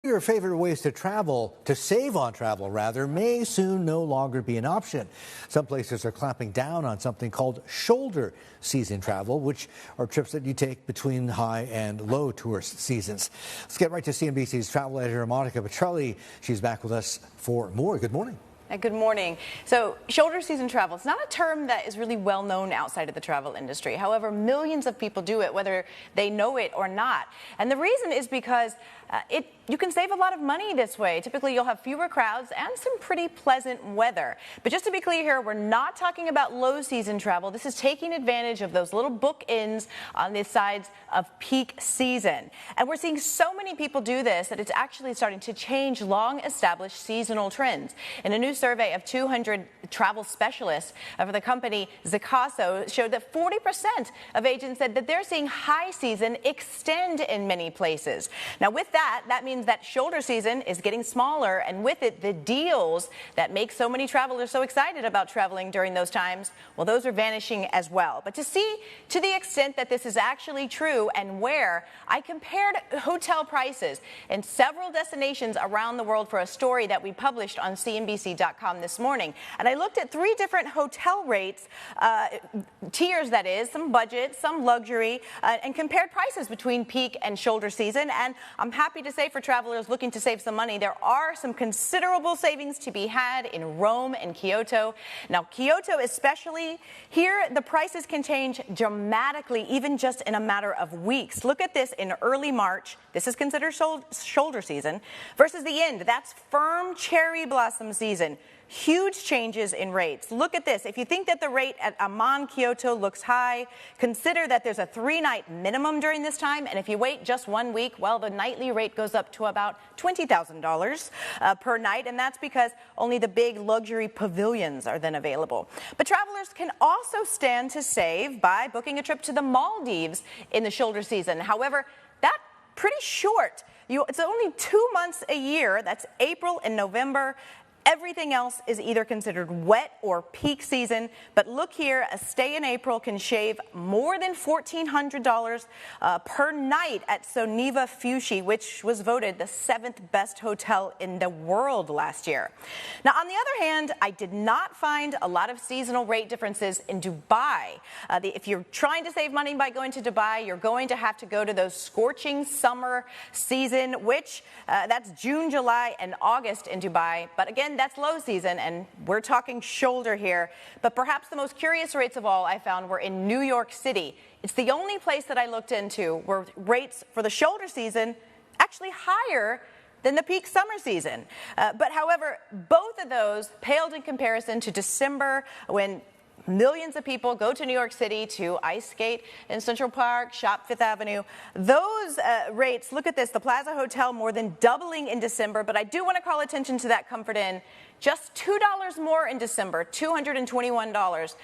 Your favorite ways to travel, to save on travel rather, may soon no longer be an option. Some places are clamping down on something called shoulder season travel, which are trips that you take between high and low tourist seasons. Let's get right to CNBC's travel editor, Monica Pitrelli. She's back with us for more. Good morning. Good morning. So shoulder season travel, it's not a term that is really well known outside of the travel industry. However, millions of people do it, whether they know it or not. And the reason is because you can save a lot of money this way. Typically, you'll have fewer crowds and some pretty pleasant weather. But just to be clear here, we're not talking about low season travel. This is taking advantage of those little bookends on the sides of peak season. And we're seeing so many people do this that it's actually starting to change long-established seasonal trends. In a new survey of 200 travel specialists for the company Zicasso showed that 40% of agents said that they're seeing high season extend in many places. Now, with that means that shoulder season is getting smaller, and with it, the deals that make so many travelers so excited about traveling during those times, well, those are vanishing as well. But to see to the extent that this is actually true and where, I compared hotel prices in several destinations around the world for a story that we published on CNBC.com this morning. And I looked at 3 different hotel rates, tiers that is, some budget, some luxury, and compared prices between peak and shoulder season. And I'm happy to say for travelers looking to save some money, there are some considerable savings to be had in Rome and Kyoto. Now, Kyoto especially, here the prices can change dramatically, even just in a matter of weeks. Look at this in early March. This is considered shoulder season versus the end. That's firm cherry blossom season. Huge changes in rates. Look at this. If you think that the rate at Amman, Kyoto looks high, consider that there's a 3-night minimum during this time. And if you wait just 1 week, well, the nightly rate goes up to about $20,000 per night. And that's because only the big luxury pavilions are then available. But travelers can also stand to save by booking a trip to the Maldives in the shoulder season. However, that's pretty short. It's only 2 months a year. That's April and November. Everything else is either considered wet or peak season. But look here, a stay in April can shave more than $1,400 per night at Soniva Fushi, which was voted the 7th best hotel in the world last year. Now, on the other hand, I did not find a lot of seasonal rate differences in Dubai. If you're trying to save money by going to Dubai, you're going to have to go to those scorching summer season, which that's June, July, and August in Dubai. But again, that's low season, and we're talking shoulder here. But perhaps the most curious rates of all I found were in New York City. It's the only place that I looked into where rates for the shoulder season actually higher than the peak summer season. But however, both of those paled in comparison to December, when millions of people go to New York City to ice skate in Central Park, shop Fifth Avenue. Those rates, look at this, the Plaza Hotel more than doubling in December, but I do want to call attention to that Comfort Inn. Just $2 more in December, $221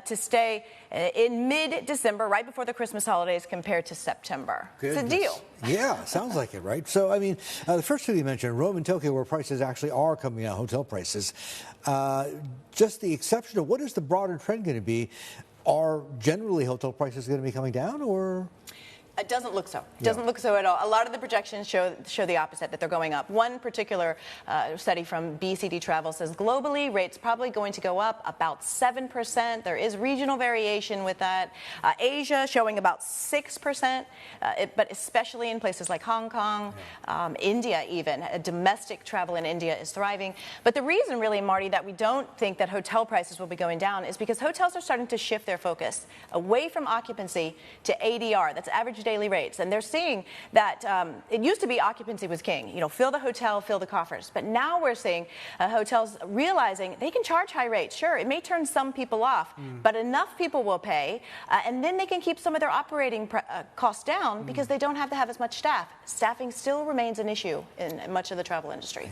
to stay in mid-December, right before the Christmas holidays, compared to September. Goodness. It's a deal. Yeah, sounds like it, right? So, I mean, the first 2 you mentioned, Rome and Tokyo, where prices actually are coming out, hotel prices. Just the exception of what is the broader trend going to be? Are generally hotel prices going to be coming down, or? It doesn't look so. It doesn't look so at all. A lot of the projections show the opposite, that they're going up. One particular study from BCD Travel says globally rates probably going to go up about 7%. There is regional variation with that. Asia showing about 6%, but especially in places like Hong Kong, India even. Domestic travel in India is thriving. But the reason really, Marty, that we don't think that hotel prices will be going down is because hotels are starting to shift their focus away from occupancy to ADR. That's average daily rates. And they're seeing that it used to be occupancy was king. You know, fill the hotel, fill the coffers. But now we're seeing hotels realizing they can charge high rates. Sure, it may turn some people off, but enough people will pay. And then they can keep some of their operating costs down because they don't have to have as much staff. Staffing still remains an issue in much of the travel industry.